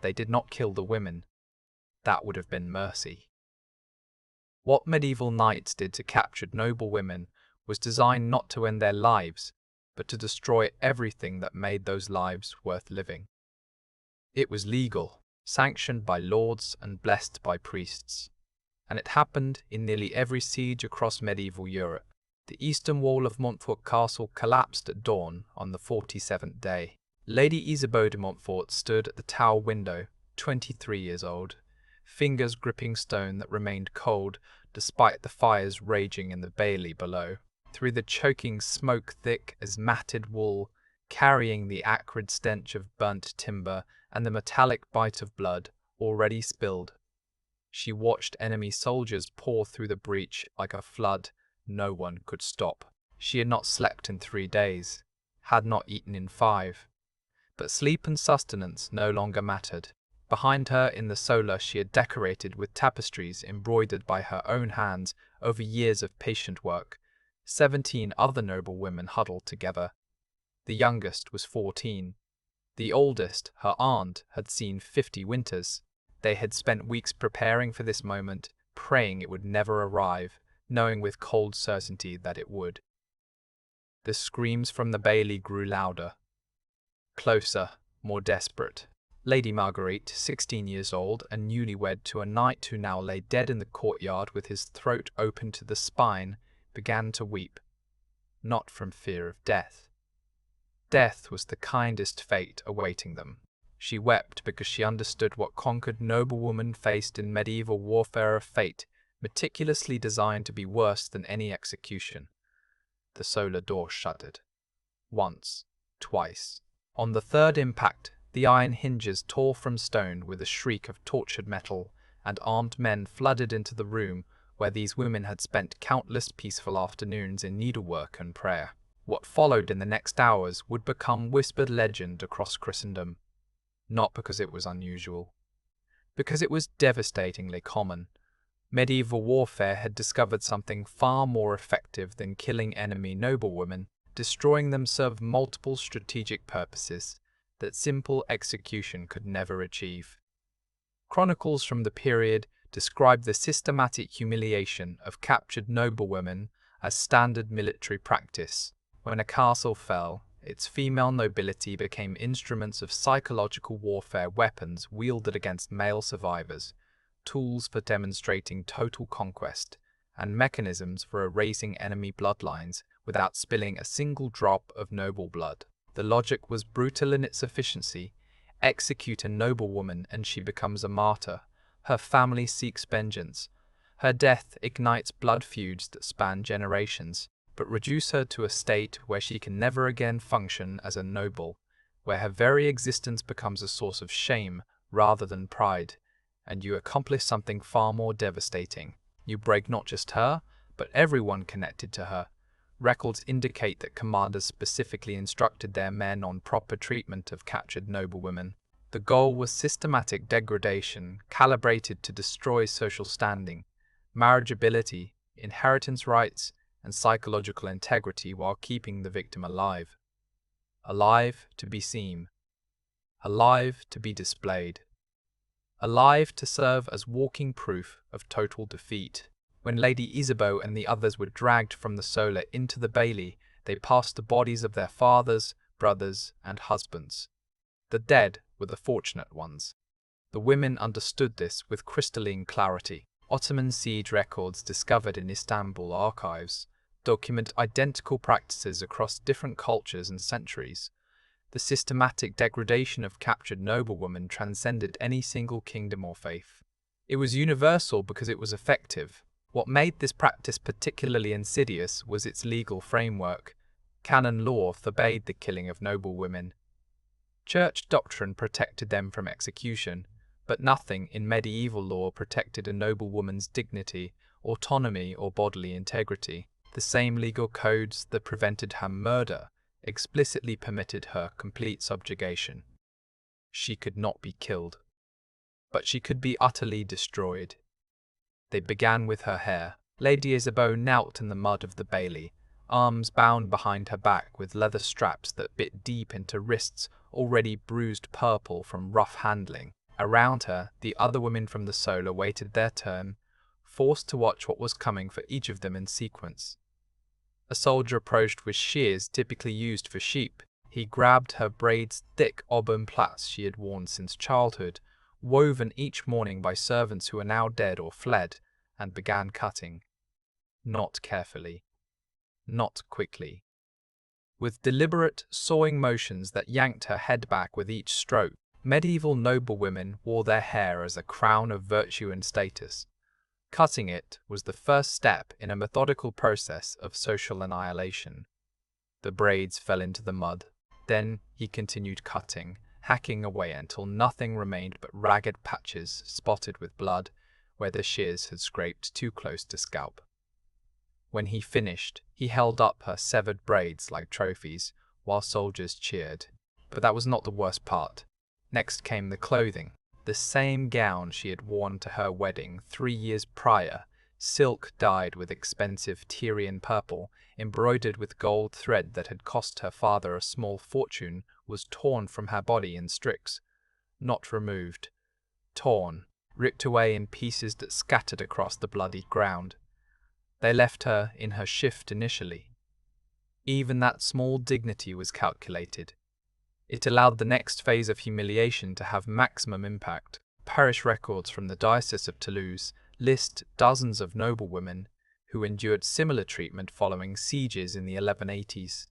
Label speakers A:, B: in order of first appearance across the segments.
A: They did not kill the women. That would have been mercy. What medieval knights did to captured noble women was designed not to end their lives, but to destroy everything that made those lives worth living. It was legal, sanctioned by lords and blessed by priests, and it happened in nearly every siege across medieval Europe. The eastern wall of Montfort Castle collapsed at dawn on the 47th day. Lady Isabeau de Montfort stood at the tower window, 23 years old, fingers gripping stone that remained cold despite the fires raging in the bailey below. Through the choking smoke thick as matted wool, carrying the acrid stench of burnt timber and the metallic bite of blood already spilled, she watched enemy soldiers pour through the breach like a flood no one could stop. She had not slept in 3 days, had not eaten in 5. But sleep and sustenance no longer mattered. Behind her in the solar she had decorated with tapestries embroidered by her own hands over years of patient work. 17 other noble women huddled together. The youngest was 14. The oldest, her aunt, had seen 50 winters. They had spent weeks preparing for this moment, praying it would never arrive, knowing with cold certainty that it would. The screams from the bailey grew louder. Closer, more desperate. Lady Marguerite, 16 years old and newlywed to a knight who now lay dead in the courtyard with his throat open to the spine, began to weep. Not from fear of death. Death was the kindest fate awaiting them. She wept because she understood what conquered noblewoman faced in medieval warfare, of fate meticulously designed to be worse than any execution. The solar door shuddered. Once, twice. On the third impact, the iron hinges tore from stone with a shriek of tortured metal, and armed men flooded into the room where these women had spent countless peaceful afternoons in needlework and prayer. What followed in the next hours would become whispered legend across Christendom, not because it was unusual, because it was devastatingly common. Medieval warfare had discovered something far more effective than killing enemy noblewomen. Destroying them served multiple strategic purposes that simple execution could never achieve. Chronicles from the period describe the systematic humiliation of captured noblewomen as standard military practice. When a castle fell, its female nobility became instruments of psychological warfare, weapons wielded against male survivors, tools for demonstrating total conquest, and mechanisms for erasing enemy bloodlines without spilling a single drop of noble blood. The logic was brutal in its efficiency. Execute a noblewoman and she becomes a martyr. Her family seeks vengeance. Her death ignites blood feuds that span generations, but reduce her to a state where she can never again function as a noble, where her very existence becomes a source of shame rather than pride. And you accomplish something far more devastating. You break not just her, but everyone connected to her. Records indicate that commanders specifically instructed their men on proper treatment of captured noblewomen. The goal was systematic degradation, calibrated to destroy social standing, marriageability, inheritance rights, and psychological integrity while keeping the victim alive. Alive to be seen. Alive to be displayed. Alive to serve as walking proof of total defeat. When Lady Isabeau and the others were dragged from the solar into the bailey, they passed the bodies of their fathers, brothers, and husbands. The dead were the fortunate ones. The women understood this with crystalline clarity. Ottoman siege records discovered in Istanbul archives document identical practices across different cultures and centuries. The systematic degradation of captured noblewomen transcended any single kingdom or faith. It was universal because it was effective. What made this practice particularly insidious was its legal framework. Canon law forbade the killing of noblewomen. Church doctrine protected them from execution, but nothing in medieval law protected a noblewoman's dignity, autonomy, or bodily integrity. The same legal codes that prevented her murder explicitly permitted her complete subjugation. She could not be killed, but she could be utterly destroyed. They began with her hair. Lady Isabeau knelt in the mud of the bailey, arms bound behind her back with leather straps that bit deep into wrists already bruised purple from rough handling. Around her, the other women from the soul awaited their turn, forced to watch what was coming for each of them in sequence. A soldier approached with shears typically used for sheep. He grabbed her braids, thick auburn plaits she had worn since childhood, woven each morning by servants who are now dead or fled, and began cutting. Not carefully. Not quickly. With deliberate, sawing motions that yanked her head back with each stroke, medieval noblewomen wore their hair as a crown of virtue and status. Cutting it was the first step in a methodical process of social annihilation. The braids fell into the mud. Then he continued cutting, hacking away until nothing remained but ragged patches spotted with blood where the shears had scraped too close to scalp. When he finished, he held up her severed braids like trophies, while soldiers cheered. But that was not the worst part. Next came the clothing. The same gown she had worn to her wedding 3 years prior, silk dyed with expensive Tyrian purple, embroidered with gold thread that had cost her father a small fortune, was torn from her body in strips. Not removed. Torn, ripped away in pieces that scattered across the bloody ground. They left her in her shift initially. Even that small dignity was calculated. It allowed the next phase of humiliation to have maximum impact. Parish records from the Diocese of Toulouse list dozens of noblewomen who endured similar treatment following sieges in the 1180s.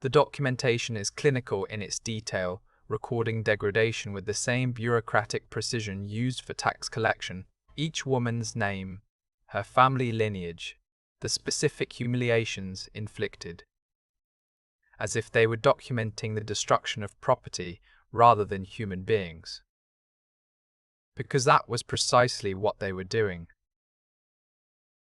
A: The documentation is clinical in its detail, recording degradation with the same bureaucratic precision used for tax collection. Each woman's name, her family lineage, the specific humiliations inflicted, as if they were documenting the destruction of property rather than human beings. Because that was precisely what they were doing.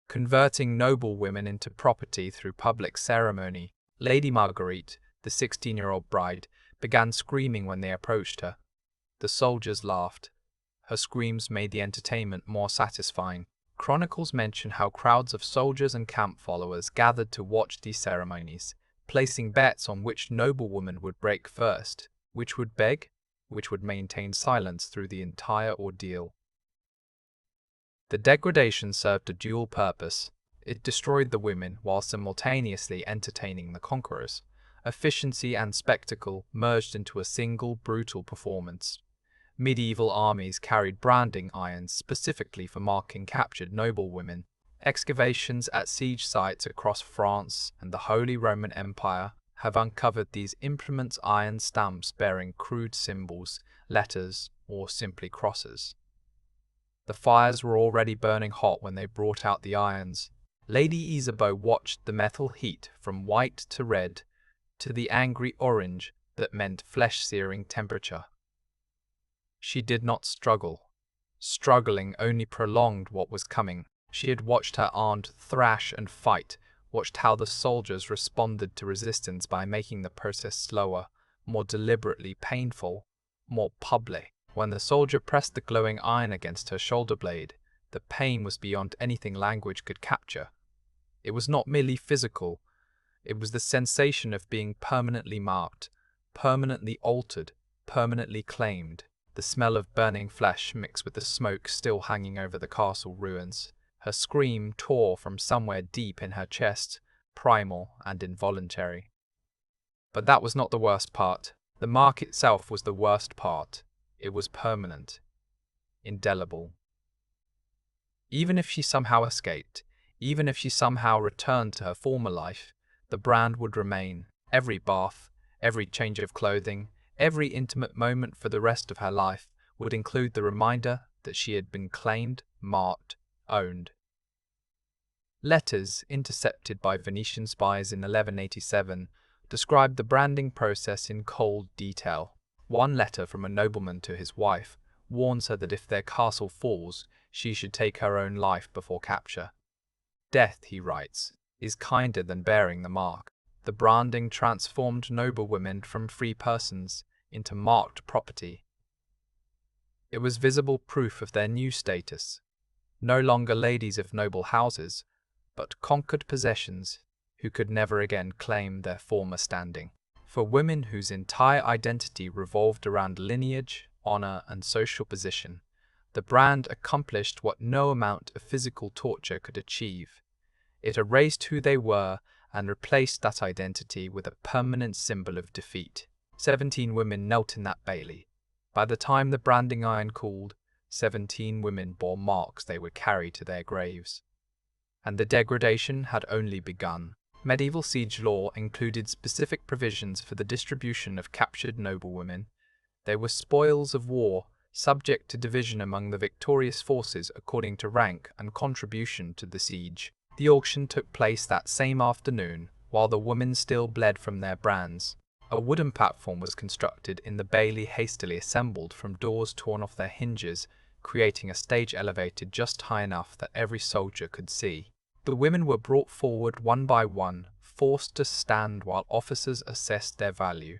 A: Converting noble women into property through public ceremony, Lady Marguerite, the 16-year-old bride, began screaming when they approached her. The soldiers laughed. Her screams made the entertainment more satisfying. Chronicles mention how crowds of soldiers and camp followers gathered to watch these ceremonies, placing bets on which noblewoman would break first, which would beg, which would maintain silence through the entire ordeal. The degradation served a dual purpose. It destroyed the women while simultaneously entertaining the conquerors. Efficiency and spectacle merged into a single brutal performance. Medieval armies carried branding irons specifically for marking captured noblewomen. Excavations at siege sites across France and the Holy Roman Empire have uncovered these implements, iron stamps bearing crude symbols, letters, or simply crosses. The fires were already burning hot when they brought out the irons. Lady Isabeau watched the metal heat from white to red to the angry orange that meant flesh-searing temperature. She did not struggle. Struggling only prolonged what was coming. She had watched her aunt thrash and fight, watched how the soldiers responded to resistance by making the process slower, more deliberately painful, more public. When the soldier pressed the glowing iron against her shoulder blade, the pain was beyond anything language could capture. It was not merely physical, it was the sensation of being permanently marked, permanently altered, permanently claimed. The smell of burning flesh mixed with the smoke still hanging over the castle ruins. Her scream tore from somewhere deep in her chest, primal and involuntary. But that was not the worst part. The mark itself was the worst part. It was permanent, indelible. Even if she somehow escaped, even if she somehow returned to her former life, the brand would remain. Every bath, every change of clothing, every intimate moment for the rest of her life would include the reminder that she had been claimed, marked, owned. Letters intercepted by Venetian spies in 1187 described the branding process in cold detail. One letter from a nobleman to his wife warns her that if their castle falls, she should take her own life before capture. Death, he writes, is kinder than bearing the mark. The branding transformed noblewomen from free persons into marked property. It was visible proof of their new status, no longer ladies of noble houses, but conquered possessions who could never again claim their former standing. For women whose entire identity revolved around lineage, honor, and social position. The brand accomplished what no amount of physical torture could achieve. It erased who they were and replaced that identity with a permanent symbol of defeat. 17 women knelt in that bailey. By the time the branding iron cooled, 17 women bore marks they would carry to their graves. And the degradation had only begun. Medieval siege law included specific provisions for the distribution of captured noblewomen. They were spoils of war, subject to division among the victorious forces according to rank and contribution to the siege. The auction took place that same afternoon, while the women still bled from their brands. A wooden platform was constructed in the bailey hastily assembled from doors torn off their hinges, creating a stage elevated just high enough that every soldier could see. The women were brought forward one by one, forced to stand while officers assessed their value.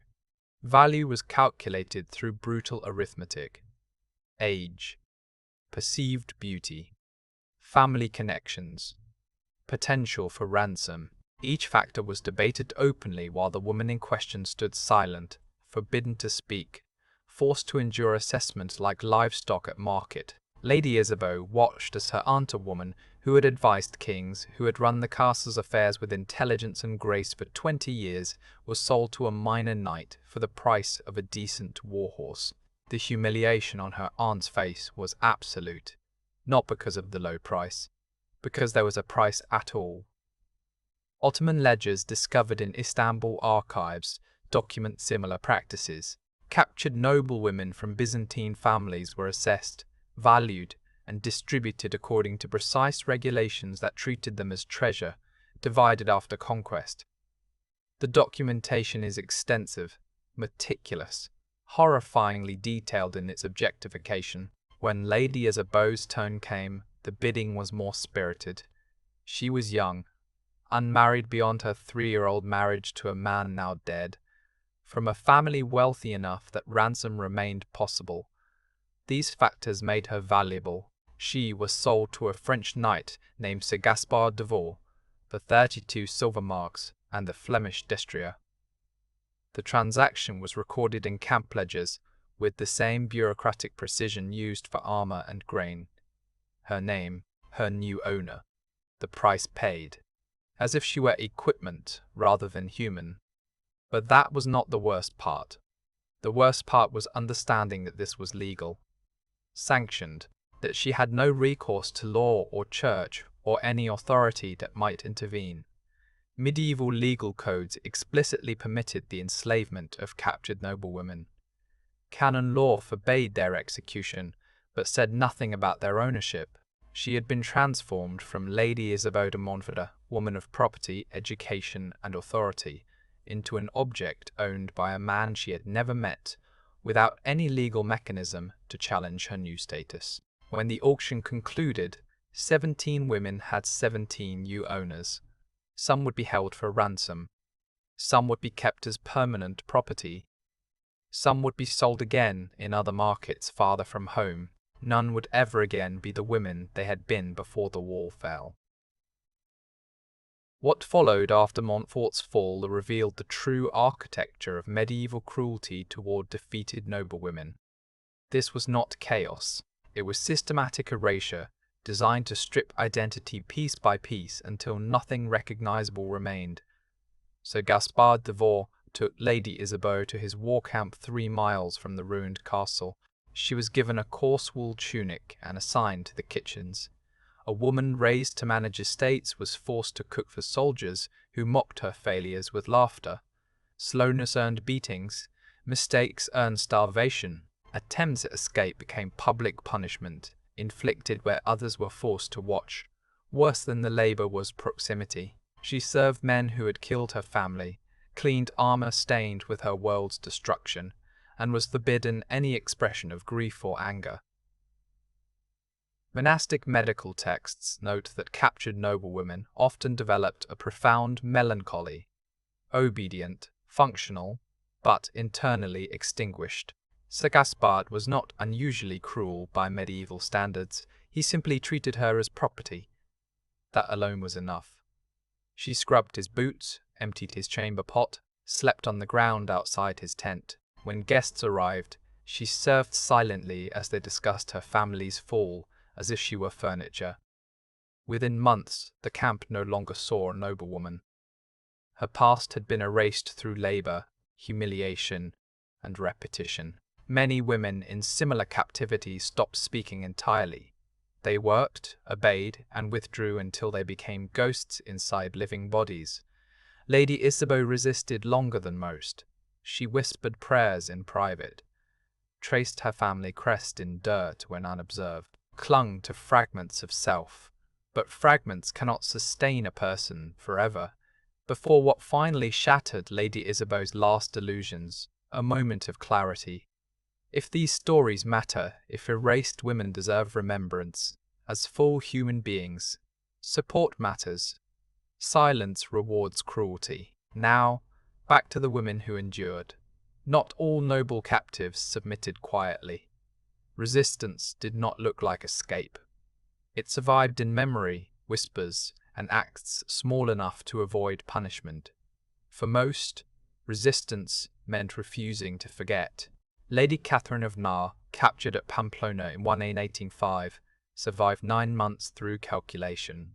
A: Value was calculated through brutal arithmetic. Age, perceived beauty, family connections, potential for ransom. Each factor was debated openly while the woman in question stood silent, forbidden to speak, forced to endure assessment like livestock at market. Lady Isabeau watched as her aunt, a woman who had advised kings, who had run the castle's affairs with intelligence and grace for 20 years, was sold to a minor knight for the price of a decent warhorse. The humiliation on her aunt's face was absolute, not because of the low price, because there was a price at all. Ottoman ledgers discovered in Istanbul archives document similar practices. Captured noblewomen from Byzantine families were assessed, valued, and distributed according to precise regulations that treated them as treasure, divided after conquest. The documentation is extensive, meticulous, horrifyingly detailed in its objectification. When Lady Isabeau's turn came, the bidding was more spirited. She was young, unmarried beyond her 3-year-old marriage to a man now dead, from a family wealthy enough that ransom remained possible. These factors made her valuable. She was sold to a French knight named Sir Gaspard de Vaux for 32 silver marks and the Flemish destrier. The transaction was recorded in camp ledgers with the same bureaucratic precision used for armor and grain. Her name, her new owner, the price paid, as if she were equipment rather than human. But that was not the worst part. The worst part was understanding that this was legal, sanctioned, that she had no recourse to law or church or any authority that might intervene. Medieval legal codes explicitly permitted the enslavement of captured noblewomen. Canon law forbade their execution, but said nothing about their ownership. She had been transformed from Lady Isabeau de Montfort, woman of property, education, and authority, into an object owned by a man she had never met, without any legal mechanism to challenge her new status. When the auction concluded, 17 women had 17 new owners. Some would be held for ransom. Some would be kept as permanent property. Some would be sold again in other markets farther from home. None would ever again be the women they had been before the wall fell. What followed after Montfort's fall revealed the true architecture of medieval cruelty toward defeated noblewomen. This was not chaos. It was systematic erasure, designed to strip identity piece by piece until nothing recognizable remained. Sir Gaspard de Vaux took Lady Isabeau to his war camp 3 miles from the ruined castle. She was given a coarse wool tunic and assigned to the kitchens. A woman raised to manage estates was forced to cook for soldiers who mocked her failures with laughter. Slowness earned beatings, mistakes earned starvation. Attempts at escape became public punishment, inflicted where others were forced to watch. Worse than the labor was proximity. She served men who had killed her family, cleaned armor stained with her world's destruction, and was forbidden any expression of grief or anger. Monastic medical texts note that captured noblewomen often developed a profound melancholy, obedient, functional, but internally extinguished. Sir Gaspard was not unusually cruel by medieval standards. He simply treated her as property. That alone was enough. She scrubbed his boots, emptied his chamber pot, slept on the ground outside his tent. When guests arrived, She served silently as they discussed her family's fall as if she were furniture. Within months, the camp no longer saw a noblewoman. Her past had been erased through labor, humiliation, and repetition. Many women in similar captivity stopped speaking entirely. They worked, obeyed, and withdrew until they became ghosts inside living bodies. Lady Isabeau resisted longer than most. She whispered prayers in private, traced her family crest in dirt when unobserved, clung to fragments of self. But fragments cannot sustain a person forever. Before what finally shattered Lady Isabeau's last illusions, a moment of clarity. If these stories matter, if erased women deserve remembrance, as full human beings, support matters. Silence rewards cruelty. Now, back to the women who endured. Not all noble captives submitted quietly. Resistance did not look like escape. It survived in memory, whispers, and acts small enough to avoid punishment. For most, resistance meant refusing to forget. Lady Catherine of Nar, captured at Pamplona in 1805, survived 9 months through calculation.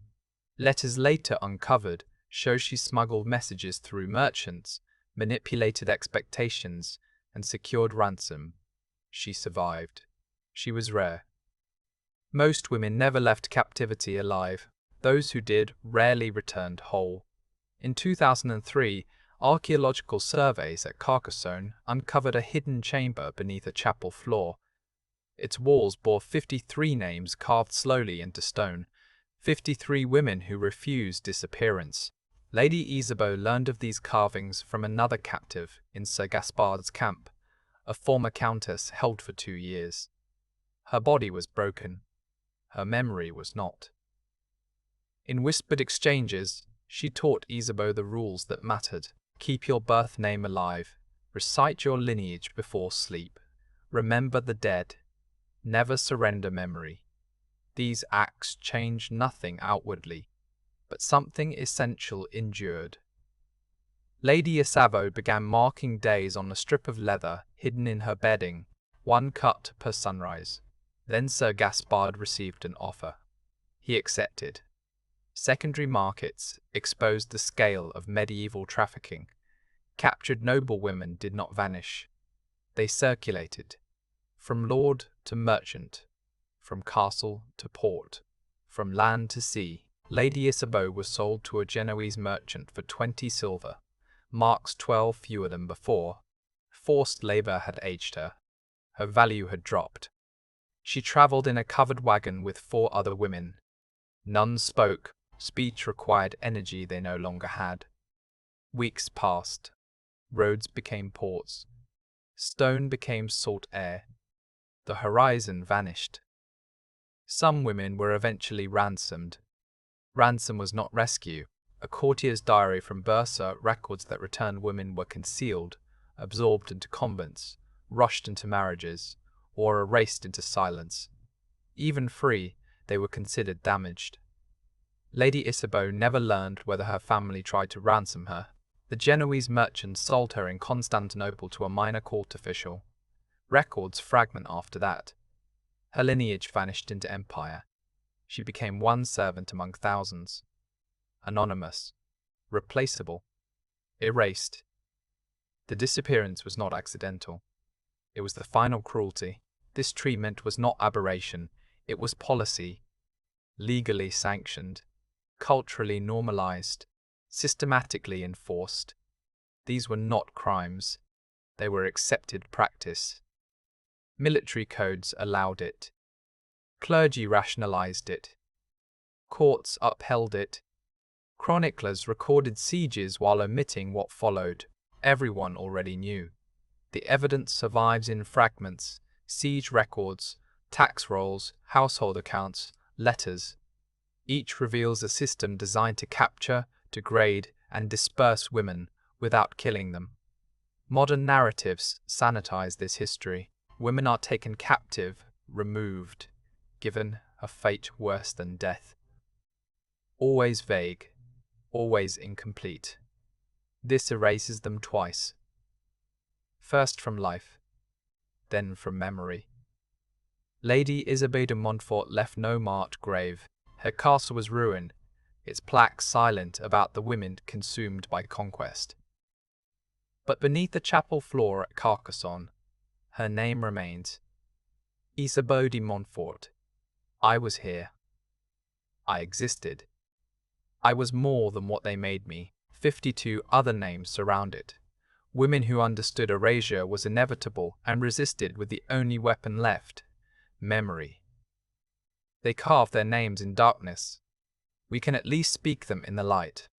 A: Letters later uncovered show she smuggled messages through merchants, manipulated expectations, and secured ransom. She survived. She was rare. Most women never left captivity alive. Those who did rarely returned whole. In 2003, archaeological surveys at Carcassonne uncovered a hidden chamber beneath a chapel floor. Its walls bore 53 names carved slowly into stone, 53 women who refused disappearance. Lady Isabeau learned of these carvings from another captive in Sir Gaspard's camp, a former countess held for 2 years. Her body was broken. Her memory was not. In whispered exchanges, she taught Isabeau the rules that mattered. Keep your birth name alive. Recite your lineage before sleep. Remember the dead. Never surrender memory. These acts changed nothing outwardly, but something essential endured. Lady Isabeau began marking days on a strip of leather hidden in her bedding, 1 cut per sunrise. Then Sir Gaspard received an offer. He accepted. Secondary markets exposed the scale of medieval trafficking. Captured noblewomen did not vanish. They circulated, from lord to merchant, from castle to port, from land to sea. Lady Isabeau was sold to a Genoese merchant for 20 silver, marks 12 fewer than before. Forced labor had aged her. Her value had dropped. She traveled in a covered wagon with 4 other women. None spoke. Speech required energy they no longer had. Weeks passed. Roads became ports. Stone became salt air. The horizon vanished. Some women were eventually ransomed. Ransom was not rescue. A courtier's diary from Bursa records that returned women were concealed, absorbed into convents, rushed into marriages, or erased into silence. Even free, they were considered damaged. Lady Isabeau never learned whether her family tried to ransom her. The Genoese merchant sold her in Constantinople to a minor court official. Records fragment after that. Her lineage vanished into empire. She became one servant among thousands. Anonymous. Replaceable. Erased. The disappearance was not accidental. It was the final cruelty. This treatment was not aberration. It was policy. Legally sanctioned. Culturally normalized. Systematically enforced. These were not crimes. They were accepted practice. Military codes allowed it. Clergy rationalized it. Courts upheld it. Chroniclers recorded sieges while omitting what followed. Everyone already knew. The evidence survives in fragments, siege records, tax rolls, household accounts, letters. Each reveals a system designed to capture, degrade, and disperse women without killing them. Modern narratives sanitize this history. Women are taken captive, removed, given a fate worse than death. Always vague, always incomplete. This erases them twice. First from life. then from memory. Lady Isabelle de Montfort left no marked grave. Her castle was ruined, its plaques silent about the women consumed by conquest. But beneath the chapel floor at Carcassonne, her name remains. Isabeau de Montfort. I was here. I existed. I was more than what they made me. 52 other names surround it. Women who understood erasure was inevitable and resisted with the only weapon left, memory. They carved their names in darkness. We can at least speak them in the light.